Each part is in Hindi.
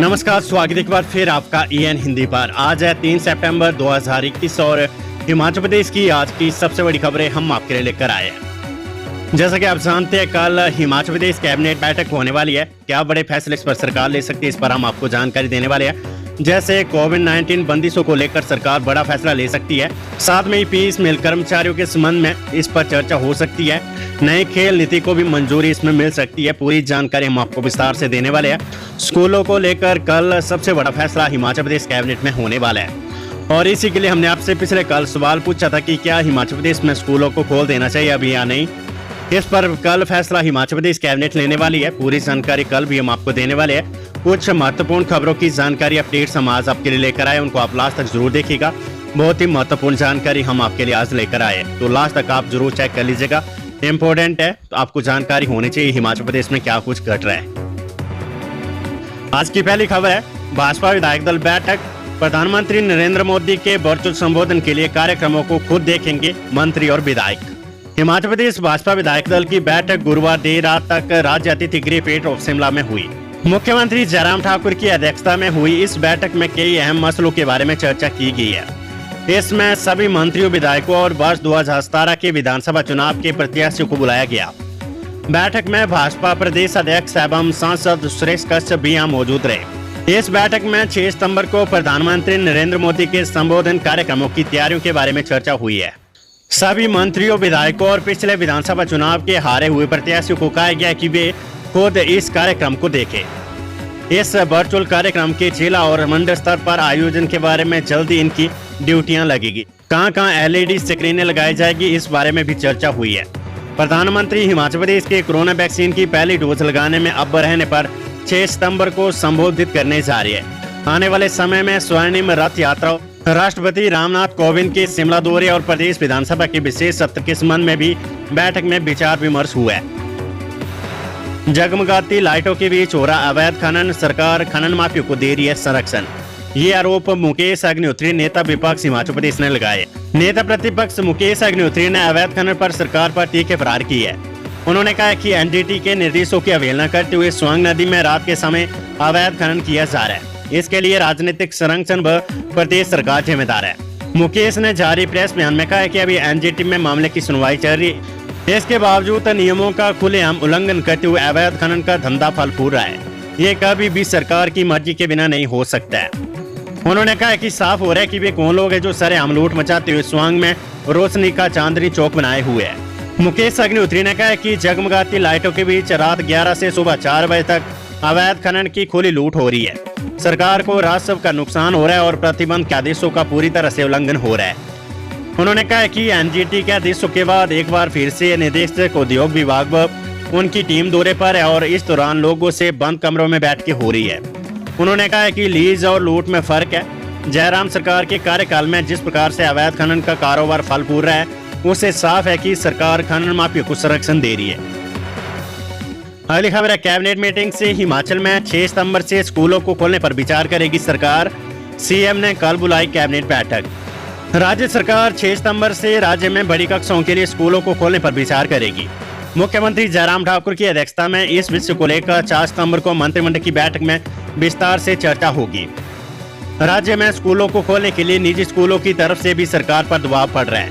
नमस्कार, स्वागत एक बार फिर आपका EN हिंदी पर। आज है 3 सितंबर 2021 और हिमाचल प्रदेश की आज की सबसे बड़ी खबरें हम आपके लिए लेकर आए हैं। जैसा कि आप जानते हैं, कल हिमाचल प्रदेश कैबिनेट बैठक होने वाली है। क्या बड़े फैसले इस पर सरकार ले सकती है, इस पर हम आपको जानकारी देने वाले हैं। जैसे कोविड-19 बंदिशों को लेकर सरकार बड़ा फैसला ले सकती है। साथ में ही पीस मिल कर्मचारियों के संबंध में इस पर चर्चा हो सकती है। नई खेल नीति को भी मंजूरी इसमें मिल सकती है। पूरी जानकारी हम आपको विस्तार से देने वाले हैं। स्कूलों को लेकर कल सबसे बड़ा फैसला हिमाचल प्रदेश कैबिनेट में होने वाला है और इसी के लिए हमने आपसे पिछले कल सवाल पूछा था कि क्या हिमाचल प्रदेश में स्कूलों को खोल देना चाहिए अभी या नहीं। इस पर कल फैसला हिमाचल प्रदेश कैबिनेट लेने वाली है। पूरी जानकारी कल भी हम आपको देने वाले हैं। कुछ महत्वपूर्ण खबरों की जानकारी अपडेट्स हम आज आपके लिए लेकर आए, उनको आप लास्ट तक जरूर देखिएगा। बहुत ही महत्वपूर्ण जानकारी हम आपके लिए आज लेकर आए, तो लास्ट तक आप जरूर चेक कर लीजिएगा। इम्पोर्टेंट है, तो आपको जानकारी होनी चाहिए हिमाचल प्रदेश में क्या कुछ घट रहा है। आज की पहली खबर है भाजपा विधायक दल बैठक। प्रधानमंत्री नरेंद्र मोदी के वर्चुअल संबोधन के लिए कार्यक्रमों को खुद देखेंगे मंत्री और विधायक। हिमाचल प्रदेश भाजपा विधायक दल की बैठक गुरुवार देर रात तक राज्य अतिथि गृह पेट ऑफ शिमला में हुई। मुख्यमंत्री जयराम ठाकुर की अध्यक्षता में हुई इस बैठक में कई अहम मसलों के बारे में चर्चा की गई है। इसमें सभी मंत्रियों, विधायकों और वर्ष 2017 के विधानसभा चुनाव के प्रत्याशियों को बुलाया गया। बैठक में भाजपा प्रदेश अध्यक्ष एवं सांसद सुरेश कश्यप भी यहाँ मौजूद रहे। इस बैठक में 6 सितंबर को प्रधानमंत्री नरेंद्र मोदी के संबोधन कार्यक्रमों की तैयारियों के बारे में चर्चा हुई है। सभी मंत्रियों, विधायकों और पिछले विधानसभा चुनाव के हारे हुए प्रत्याशियों को कहा गया कि वे खुद इस कार्यक्रम को देखें। इस वर्चुअल कार्यक्रम के जिला और मंडल स्तर पर आयोजन के बारे में जल्दी इनकी ड्यूटियां लगेगी। कहां LED स्क्रीनें लगाई जाएगी, इस बारे में भी चर्चा हुई है। प्रधानमंत्री हिमाचल प्रदेश के कोरोना वैक्सीन की पहली डोज लगाने में अब रहने पर 6 सितंबर को संबोधित करने जा रही है। आने वाले समय में स्वर्णिम रथ यात्रा, राष्ट्रपति रामनाथ कोविंद के शिमला दौरे और प्रदेश विधानसभा के विशेष सत्र के संबंध में भी बैठक में विचार विमर्श हुआ है। जगमगाती लाइटों के बीच हो रहा अवैध खनन, सरकार खनन माफियों को दे रही है संरक्षण। ये आरोप मुकेश अग्निहोत्री, नेता विपक्ष हिमाचल प्रदेश ने लगाए। नेता प्रतिपक्ष मुकेश अग्निहोत्री ने अवैध खनन पर सरकार पर तीखे प्रहार की है। उन्होंने कहा कि NGT के निर्देशों की अवहेलना करते हुए स्वांग नदी में रात के समय अवैध खनन किया जा रहा है। इसके लिए राजनीतिक संरक्षण व प्रदेश सरकार जिम्मेदार है। मुकेश ने जारी प्रेस बयान में कहा है कि अभी NGT में मामले की सुनवाई चल रही है। इसके बावजूद नियमों का खुलेआम उल्लंघन करते हुए अवैध खनन का धंधा फल फूल रहा है। ये कभी भी सरकार की मर्जी के बिना नहीं हो सकता है। उन्होंने कहा कि साफ हो रहा है कि वे कौन लोग हैं जो सरेआम लूट मचाते हुए स्वांग में रोशनी का चांदनी चौक बनाए हुए हैं। मुकेश अग्निहोत्री ने कहा कि जगमगाती लाइटों के बीच रात 11 से सुबह 4 बजे तक अवैध खनन की खुली लूट हो रही है। सरकार को राजस्व का नुकसान हो रहा है और प्रतिबंध के आदेशों का पूरी तरह से उल्लंघन हो रहा है। उन्होंने कहा कि NGT के आदेशों के बाद एक बार फिर से निदेशक उद्योग विभाग व उनकी टीम दौरे पर है और इस दौरान लोगों से बंद कमरों में बैठ के हो रही है। उन्होंने कहा कि लीज और लूट में फर्क है। जयराम सरकार के कार्यकाल में जिस प्रकार से अवैध खनन का कारोबार फल फूल रहा है, उससे साफ है कि सरकार खनन माफियों को संरक्षण दे रही है। अगली खबर है कैबिनेट मीटिंग से। हिमाचल में 6 सितंबर से स्कूलों को खोलने पर विचार करेगी सरकार। CM ने कल बुलाई कैबिनेट बैठक। राज्य सरकार 6 सितंबर से राज्य में बड़ी कक्षाओं के लिए स्कूलों को खोलने पर विचार करेगी। मुख्यमंत्री जयराम ठाकुर की अध्यक्षता में इस विषय को लेकर 4 सितंबर को मंत्रिमंडल की बैठक में विस्तार से चर्चा होगी। राज्य में स्कूलों को खोलने के लिए निजी स्कूलों की तरफ से भी सरकार पर दबाव पड़ रहा है।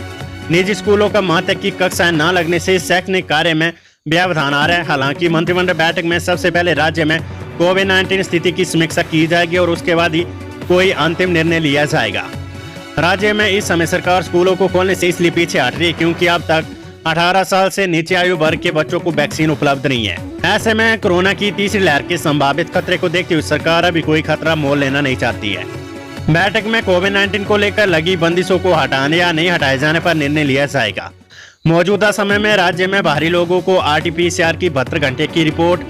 निजी स्कूलों का मत है कि कक्षाएं न लगने से शैक्षणिक कार्य में व्यवधान आ रहा है। हालांकि मंत्रिमंडल बैठक में सबसे पहले राज्य में कोविड-19 स्थिति की समीक्षा की जाएगी और उसके बाद ही कोई अंतिम निर्णय लिया जाएगा। राज्य में इस समय सरकार स्कूलों को खोलने से इसलिए पीछे हट रही है क्योंकि अब तक 18 साल से नीचे आयु वर्ग के बच्चों को वैक्सीन उपलब्ध नहीं है। ऐसे में कोरोना की तीसरी लहर के संभावित खतरे को देखते हुए सरकार अभी कोई खतरा मोल लेना नहीं चाहती है। बैठक में कोविड-19 को लेकर लगी बंदिशों को हटाने या नहीं हटाए जाने पर निर्णय लिया जाएगा। मौजूदा समय में राज्य में बाहरी लोगों को RT-PCR की 72 घंटे की रिपोर्ट,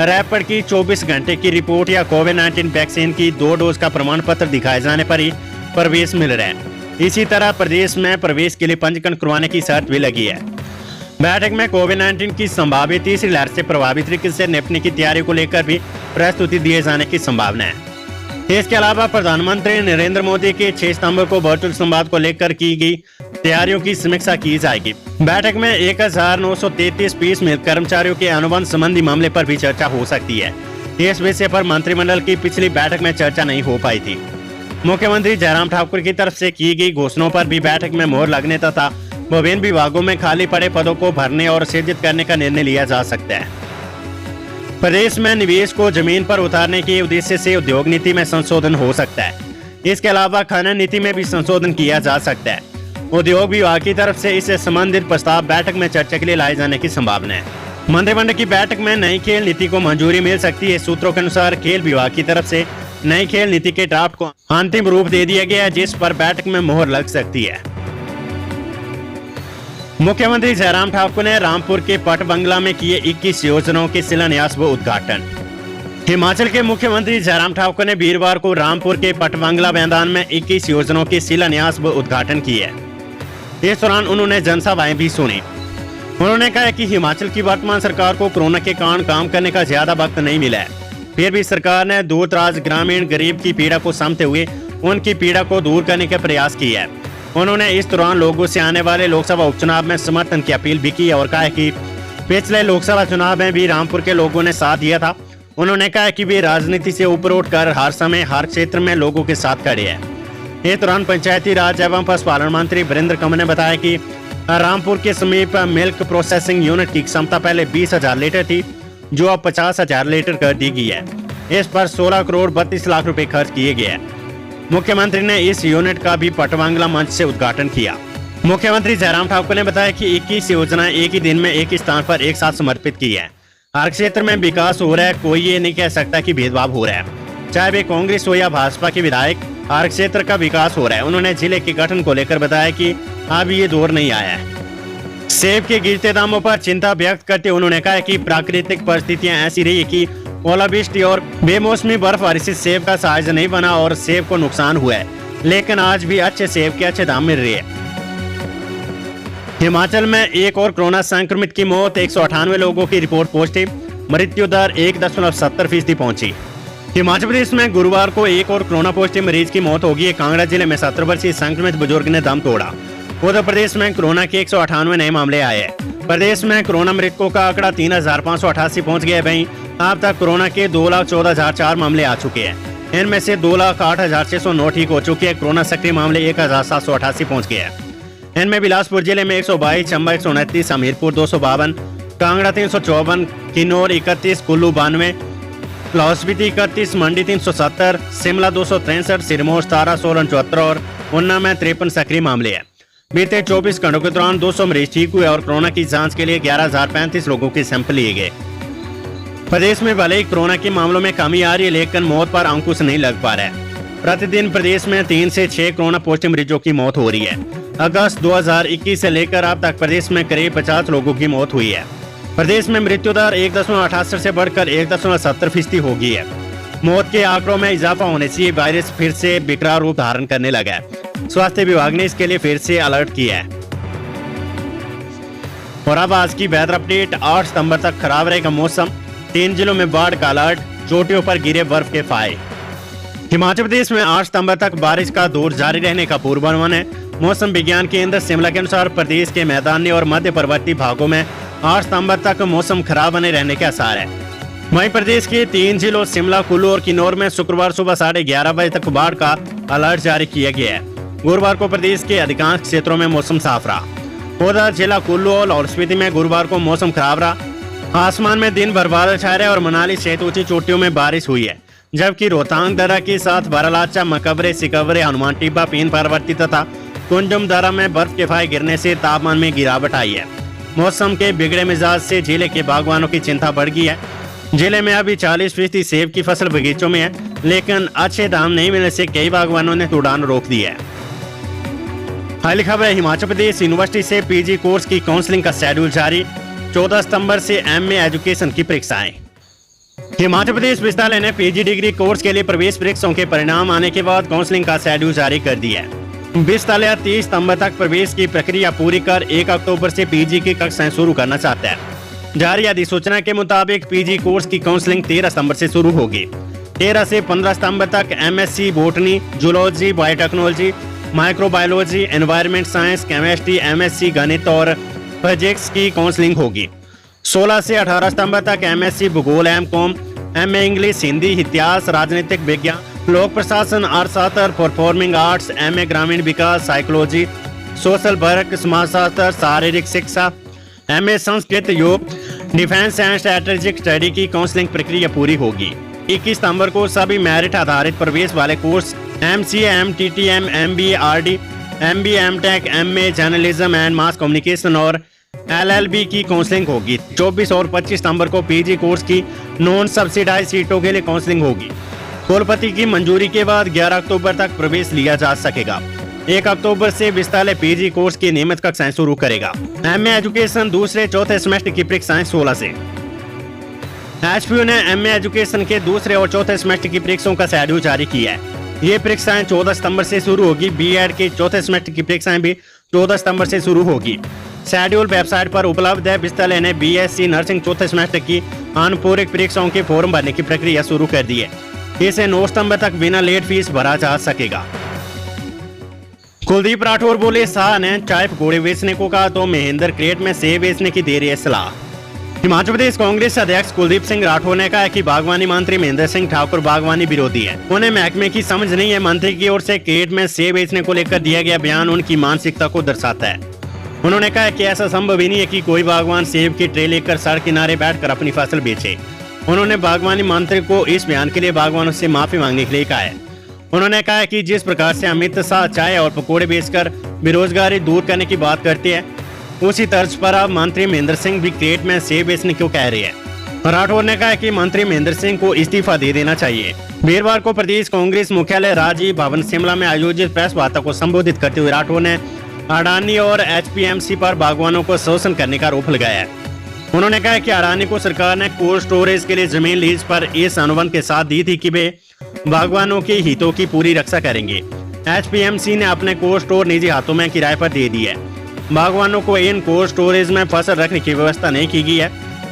रैपिड की 24 घंटे की रिपोर्ट या कोविड-19 वैक्सीन की 2 डोज का प्रमाण पत्र दिखाए जाने पर ही प्रवेश मिल रहा है। इसी तरह प्रदेश में प्रवेश के लिए पंजीकरण करवाने की शर्त भी लगी है। बैठक में कोविड-19 की संभावित तीसरी लहर से प्रभावी तरीके से निपटने की तैयारी को लेकर भी प्रस्तुति दिए जाने की संभावना है। इसके अलावा प्रधानमंत्री नरेंद्र मोदी के 6 सितंबर को वर्चुअल संवाद को लेकर की गई तैयारियों की समीक्षा की जाएगी। बैठक में 1933 पीस मिल कर्मचारियों के अनुबंध संबंधी मामले पर भी चर्चा हो सकती है। इस विषय पर मंत्रिमंडल की पिछली बैठक में चर्चा नहीं हो पाई थी। मुख्यमंत्री जयराम ठाकुर की तरफ से की गई घोषणाओं पर भी बैठक में मोहर लगने तथा विभिन्न विभागों में खाली पड़े पदों को भरने और सृजित करने का निर्णय लिया जा सकता है। प्रदेश में निवेश को जमीन पर उतारने के उद्देश्य से उद्योग नीति में संशोधन हो सकता है। इसके अलावा खनन नीति में भी संशोधन किया जा सकता है। उद्योग विभाग की तरफ से इससे संबंधित प्रस्ताव बैठक में चर्चा के लिए लाए जाने की संभावना है। मंत्रिमंडल की बैठक में नई खेल नीति को मंजूरी मिल सकती है। सूत्रों के अनुसार खेल विभाग की तरफ से नई खेल नीति के ड्राफ्ट को अंतिम रूप दे दिया गया है, जिस पर बैठक में मोहर लग सकती है। मुख्यमंत्री जयराम ठाकुर ने रामपुर के पट बंगला में किए 21 योजनाओं के शिलान्यास व उद्घाटन। हिमाचल के मुख्यमंत्री जयराम ठाकुर ने वीरवार को रामपुर के पट बंगला मैदान में 21 योजनाओं के शिलान्यास व उद्घाटन किए। इस दौरान उन्होंने जनसभाएं भी सुनी। उन्होंने कहा कि हिमाचल की वर्तमान सरकार को कोरोना के कारण काम करने का ज्यादा वक्त नहीं मिला है, फिर भी सरकार ने दूर दराज ग्रामीण गरीब की पीड़ा को समझते हुए उनकी पीड़ा को दूर करने का प्रयास किया है। उन्होंने इस दौरान लोगों से आने वाले लोकसभा उपचुनाव में समर्थन की अपील भी की और कहा कि पिछले लोकसभा चुनाव में भी रामपुर के लोगों ने साथ दिया था। उन्होंने कहा कि वे राजनीति से ऊपर उठकर हर समय हर क्षेत्र में लोगों के साथ खड़े हैं। इस दौरान पंचायती राज एवं पशुपालन मंत्री वीरेंद्र कंवर ने बताया कि रामपुर के समीप मिल्क प्रोसेसिंग यूनिट की क्षमता पहले 20,000 लीटर थी, जो अब 50,000 लीटर कर दी गई है। इस पर 16 करोड़ 32 लाख रुपए खर्च किए गए हैं। मुख्यमंत्री ने इस यूनिट का भी पटवांगला मंच से उद्घाटन किया। मुख्यमंत्री जयराम ठाकुर ने बताया कि 21 योजनाएं एक ही दिन में एक ही स्थान पर एक साथ समर्पित की है। हर क्षेत्र में विकास हो रहा है, कोई ये नहीं कह सकता कि भेदभाव हो रहा है, चाहे वे कांग्रेस हो या भाजपा के विधायक, हर क्षेत्र का विकास हो रहा है। उन्होंने जिले के गठन को लेकर बताया कि अब ये दौर नहीं आया है। सेब के गिरते दामों पर चिंता व्यक्त करते उन्होंने कहा कि प्राकृतिक परिस्थितियां ऐसी रही कि ओलावृष्टि और बेमौसमी बर्फबारी से सेब का साइज नहीं बना और सेब को नुकसान हुआ है, लेकिन आज भी अच्छे सेब के अच्छे दाम मिल रहे हैं। हिमाचल में एक और कोरोना संक्रमित की मौत, 198 लोगों की रिपोर्ट पॉजिटिव, मृत्यु दर 1.70% पहुंची। हिमाचल प्रदेश में गुरुवार को एक और कोरोना पॉजिटिव मरीज की मौत हो गई है। कांगड़ा जिले में 17 वर्षीय संक्रमित बुजुर्ग ने दम तोड़ा। उत्तर प्रदेश में कोरोना के 198 नए मामले आए हैं। प्रदेश में कोरोना मृतकों का आंकड़ा 3,588 पहुंच गया है। वहीं अब तक कोरोना के 2,14,004 मामले आ चुके हैं। इनमें से 2,08,609 ठीक हो चुके हैं। कोरोना सक्रिय मामले 1,788 पहुंच गए हैं। इनमें बिलासपुर जिले में 122, चंबा 129, हमीरपुर 252, कांगड़ा 354, किन्नौर 31, कुल्लू 92, लाहौल स्पीति 31, मंडी 370, शिमला 263, सिरमौर 17, सोलन 74 और ऊना में 53 सक्रिय मामले हैं। बीते 24 घंटों के दौरान 200 मरीज ठीक हुए और कोरोना की जांच के लिए 11,035 लोगों के सैंपल लिए गए। प्रदेश में भले ही कोरोना के मामलों में कमी आ रही है, लेकिन मौत पर अंकुश नहीं लग पा रहा है। प्रतिदिन प्रदेश में 3 से 6 कोरोना पॉजिटिव मरीजों की मौत हो रही है। अगस्त 2021 से लेकर अब तक प्रदेश में करीब 50 लोगों की मौत हुई है। प्रदेश में मृत्यु दर 1.68 से बढ़कर 1.70% हो गई है। मौत के आंकड़ों में इजाफा होने से वायरस फिर से विकराल रूप धारण करने लगा है। स्वास्थ्य विभाग ने इसके लिए फिर से अलर्ट किया है। और अब आज की वेदर अपडेट। 8 सितंबर तक खराब रहेगा मौसम, 3 जिलों में बाढ़ का अलर्ट, चोटियों पर गिरे बर्फ के फाहे। हिमाचल प्रदेश में 8 सितंबर तक बारिश का दौर जारी रहने का पूर्वानुमान है। मौसम विज्ञान केंद्र शिमला के अनुसार प्रदेश के मैदानी और मध्य पर्वतीय भागों में 8 सितंबर तक मौसम खराब बने रहने के आसार है। वहीं प्रदेश के 3 जिलों शिमला, कुल्लू और किन्नौर में शुक्रवार सुबह 11:30 बजे तक बाढ़ का अलर्ट जारी किया गया है। गुरुवार को प्रदेश के अधिकांश क्षेत्रों में मौसम साफ रहा। उधर जिला कुल्लू और लाहौल स्पीति में गुरुवार को मौसम खराब रहा। आसमान में दिन भर बादल छाए रहे और मनाली सहित ऊंची चोटियों में बारिश हुई है, जबकि रोहतांग दर्रा के साथ बारालाचा, मकबरे, सिकवरे, हनुमान टिब्बा, पीन पार्वती तथा कुंजम दर्रा में बर्फ के फाहे गिरने से तापमान में गिरावट आई है। मौसम के बिगड़े मिजाज से जिले के बागवानों की चिंता बढ़ गई है। जिले में अभी 40% सेब की फसल बगीचों में है, लेकिन अच्छे दाम नहीं मिलने से कई बागवानों ने उड़ान रोक दी है। हाल खबर है, हिमाचल प्रदेश यूनिवर्सिटी से पीजी कोर्स की काउंसलिंग का शेड्यूल जारी। 14 सितंबर से एमए एजुकेशन की परीक्षाएं। हिमाचल विश्वविद्यालय विश्वविद्यालय ने पीजी डिग्री कोर्स के लिए प्रवेश परीक्षाओं के परिणाम आने के बाद काउंसलिंग का शेड्यूल जारी कर दिया है। विश्वविद्यालय 30 सितंबर तक प्रवेश की प्रक्रिया पूरी कर 1 अक्टूबर से पीजी की कक्षाएं शुरू करना चाहता है। जारी अधिसूचना के मुताबिक पीजी कोर्स की काउंसलिंग 13 सितंबर से शुरू होगी। 13 से 15 सितंबर तक MSc botany, zoology, biotechnology, microbiology, environment science, chemistry, MSc गणित और फिजिक्स की काउंसलिंग होगी। 16 से 18 सितंबर तक एमएससी भूगोल, एमकॉम, MA इंग्लिश, हिंदी, इतिहास, राजनीतिक विज्ञान, लोक प्रशासन, अर्थशास्त्र, परफॉर्मिंग आर्ट्स, MA ग्रामीण विकास, साइकोलॉजी, सोशल वर्क, समाजशास्त्र, शारीरिक शिक्षा, MA संस्कृत, योग, डिफेंस एंड स्ट्रेटेजिक स्टडी की काउंसलिंग प्रक्रिया पूरी होगी। 21 सितंबर को सभी मेरिट आधारित प्रवेश वाले course MCA, MTTM, MBA, RD, MBA, MTech, MA journalism and mass communication और LLB की काउंसलिंग होगी। 24 और 25 सितंबर को PG कोर्स की नॉन सब्सिडाइज सीटों के लिए काउंसलिंग होगी। कुलपति की मंजूरी के बाद 11 अक्टूबर तक प्रवेश लिया जा सकेगा। 1 अक्टूबर से विस्तालय PG कोर्स की नियमित कक्षाएं शुरू करेगा। MA एजुकेशन दूसरे चौथे सेमेस्टर की परीक्षाएं 16 से। HPU ने MA एजुकेशन के दूसरे और चौथे सेमेस्टर की परीक्षाओं का शेड्यूल जारी किया है। ये परीक्षाएं 14 सितंबर से शुरू होगी। BEd के चौथे सेमेस्टर की परीक्षाएं भी 14 सितंबर से शुरू होगी। शेड्यूल वेबसाइट पर उपलब्ध है। विस्तालय ने BSc नर्सिंग चौथे सेमेस्टर की अनुपूरक परीक्षाओं के फॉर्म भरने की प्रक्रिया शुरू कर दी है। इसे 9 सितंबर तक बिना लेट फीस भरा जा सकेगा। कुलदीप राठौर बोले, शाह ने चाय पकौड़े बेचने को कहा तो महेंद्र क्रेट में सेब बेचने की दे रही है सलाह। हिमाचल प्रदेश कांग्रेस अध्यक्ष कुलदीप सिंह राठौर ने कहा कि बागवानी मंत्री महेंद्र सिंह ठाकुर बागवानी विरोधी है। उन्हें महकमे की समझ नहीं है। मंत्री की ओर से क्रेट में सेब बेचने को लेकर दिया गया बयान उनकी मानसिकता को दर्शाता है। उन्होंने कहा कि ऐसा संभव ही नहीं है कि कोई बागवान सेब की ट्रे लेकर सड़क किनारे बैठकर अपनी फसल बेचे। उन्होंने बागवानी मंत्री को इस बयान के लिए बागवानों से माफी मांगने के लिए कहा है। उन्होंने कहा कि जिस प्रकार से अमित शाह चाय और पकौड़े बेचकर बेरोजगारी दूर करने की बात करते हैं, उसी तर्ज पर अब मंत्री महेंद्र सिंह भी क्रेट में सेब बेचने क्यों कह रहे हैं। राठौर ने कहा कि मंत्री महेंद्र सिंह को इस्तीफा दे देना चाहिए। वीरवार को प्रदेश कांग्रेस मुख्यालय राजीव भवन शिमला में आयोजित प्रेस वार्ता को संबोधित करते हुए राठौर ने अडानी और HPMC पर बागवानों को शोषण करने का आरोप लगाया है। उन्होंने कहा कि अडानी को सरकार ने कोल्ड स्टोरेज के लिए जमीन लीज पर इस अनुबंध के साथ दी थी कि वे बागवानों के हितों की पूरी रक्षा करेंगे। HPMC ने अपने कोल्ड स्टोर निजी हाथों में किराए पर दे दी है। बागवानों को इन कोल्ड स्टोरेज में फसल रखने की व्यवस्था नहीं की गई है।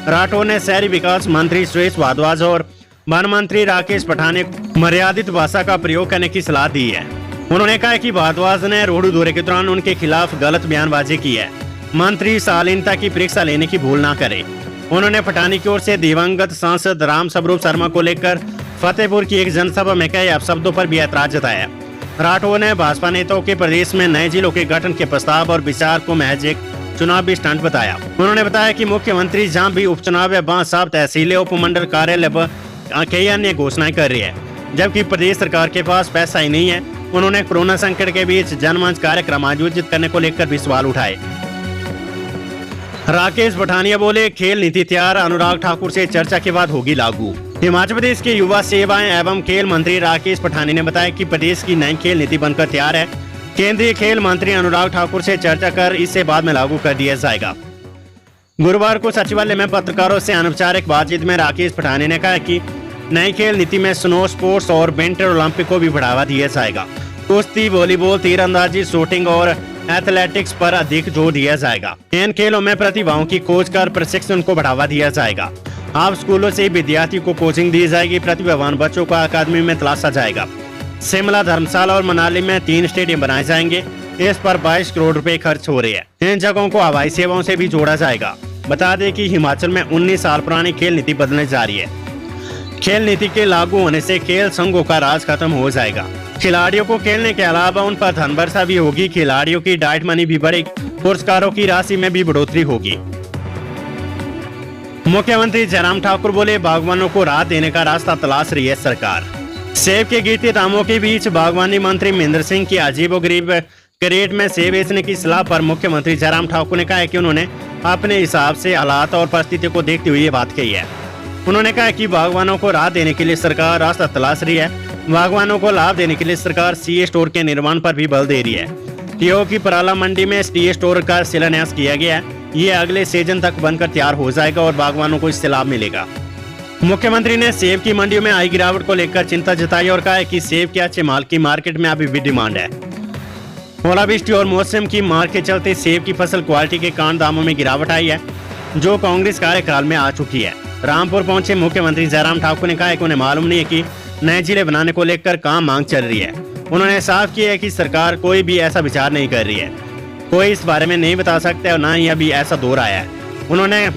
राठौर ने शहरी विकास मंत्री सुरेश भारद्वाज और वन मंत्री राकेश पठान को मर्यादित भाषा का प्रयोग करने की सलाह दी है। उन्होंने कहा कि भारद्वाज ने रोहडू दौरे के दौरान उनके खिलाफ गलत बयानबाजी की है। मंत्री शालीनता की परीक्षा लेने की भूल ना करे। उन्होंने पठानी की ओर से दिवंगत सांसद राम स्वरूप शर्मा को लेकर फतेहपुर की एक जनसभा में कई अपशब्दों पर भी ऐतराज जताया। राठौर ने भाजपा नेताओं के प्रदेश में नए जिलों के गठन के प्रस्ताव और विचार को महज एक चुनावी स्टंट बताया। उन्होंने बताया कि मुख्यमंत्री जहां भी उपचुनाव या वहां सब तहसीलें, उपमंडल कार्यालय व कई अन्य घोषणाएं कर रही है, जबकि प्रदेश सरकार के पास पैसा ही नहीं है। उन्होंने कोरोना संकट के बीच जनमंच कार्यक्रम आयोजित करने को लेकर भी सवाल उठाए। राकेश पठानिया बोले, खेल नीति तैयार, अनुराग ठाकुर से चर्चा के बाद होगी लागू। हिमाचल प्रदेश के युवा सेवाएं एवं खेल मंत्री राकेश पठानिया ने बताया कि प्रदेश की नई खेल नीति बनकर तैयार है। केंद्रीय खेल मंत्री अनुराग ठाकुर से चर्चा कर इसे बाद में लागू कर दिया जाएगा। गुरुवार को सचिवालय में पत्रकारों से अनौपचारिक बातचीत में राकेश पठानिया ने कहा कि नई खेल नीति में स्नो स्पोर्ट्स और विंटर ओलंपिक को भी बढ़ावा दिया जाएगा। कुश्ती, वॉलीबॉल, तीरंदाजी, शूटिंग और एथलेटिक्स पर अधिक जोर दिया जाएगा। इन खेलों में प्रतिभाओं की खोज कर प्रशिक्षण को बढ़ावा दिया जाएगा। अब स्कूलों से विद्यार्थी को कोचिंग दी जाएगी। प्रतिभावान बच्चों को अकादमी में तलाशा जाएगा। शिमला, धर्मशाला और मनाली में 3 स्टेडियम बनाए जाएंगे। इस पर 22 करोड़ रुपए खर्च हो रहे हैं। इन जगहों को हवाई सेवाओं से भी जोड़ा जाएगा। बता दें कि हिमाचल में 19 साल पुरानी खेल नीति बदलने जा रही है। खेल नीति के लागू होने से खेल संघों का राज खत्म हो जाएगा। खिलाड़ियों को खेलने के अलावा उन पर धन वर्षा भी होगी। खिलाड़ियों की डाइट मनी भी बढ़ेगी। पुरस्कारों की राशि में भी बढ़ोतरी होगी। मुख्यमंत्री जयराम ठाकुर बोले, बागवानों को राहत देने का रास्ता तलाश रही है सरकार। सेब के गिरते दामों के बीच बागवानी मंत्री महेंद्र सिंह की अजीबोगरीब क्रेट में सेब बेचने की सलाह पर मुख्यमंत्री जयराम ठाकुर ने कहा है कि उन्होंने अपने हिसाब से हालात और परिस्थितियों को देखते हुए ये बात कही है। उन्होंने कहा कि बागवानों को राहत देने के लिए सरकार रास्ता तलाश रही है। बागवानों को लाभ देने के लिए सरकार सीए स्टोर के निर्माण पर भी बल दे रही है। टीओ की पराला मंडी में सीए स्टोर का शिलान्यास किया गया है। ये अगले सीजन तक बनकर तैयार हो जाएगा और बागवानों को इससे लाभ मिलेगा। मुख्यमंत्री ने सेब की मंडियों में आई गिरावट को लेकर चिंता जताई और कहा है कि सेब के अच्छे माल की मार्केट में अभी भी डिमांड है। ओलावृष्टि और मौसम की मार के चलते सेब की फसल क्वालिटी के कारण दामों में गिरावट आई है, जो कांग्रेस कार्यकाल में आ चुकी है। रामपुर पहुंचे मुख्यमंत्री जयराम ठाकुर ने कहा कि उन्हें मालूम नहीं है कि नए जिले बनाने को लेकर कहां मांग चल रही है। उन्होंने साफ किया है कि सरकार कोई भी ऐसा विचार नहीं कर रही है। कोई इस बारे में नहीं बता सकता और ना ही अभी ऐसा दौर आया है। उन्होंने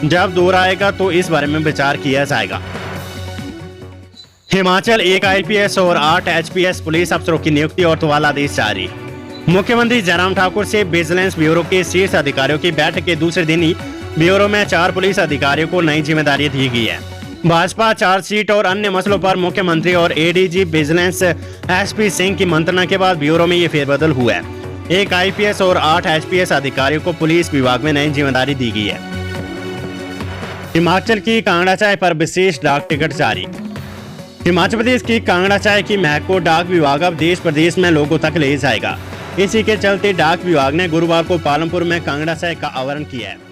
जब दौर आएगा तो इस बारे में विचार किया जाएगा। हिमाचल 1 IPS और 8 HPS पुलिस अफसरों की नियुक्ति और तबादला जारी। मुख्यमंत्री जयराम ठाकुर से विजिलेंस ब्यूरो के शीर्ष अधिकारियों की बैठक के दूसरे दिन ही ब्यूरो में 4 पुलिस अधिकारियों को नई जिम्मेदारी दी गई है। भाजपा चार्जशीट और अन्य मसलों पर मुख्यमंत्री और ADG विजिलेंस SP सिंह की मंत्रणा के बाद ब्यूरो में ये फेरबदल हुआ है। 1 IPS और 8 HPS अधिकारियों को पुलिस विभाग में नई जिम्मेदारी दी गई है। हिमाचल की कांगड़ा चाय पर विशेष डाक टिकट जारी। हिमाचल प्रदेश की कांगड़ा चाय की महक को डाक विभाग अब देश प्रदेश में लोगों तक ले जाएगा। इसी के चलते डाक विभाग ने गुरुवार को पालमपुर में कांगड़ा चाय का आवरण किया है।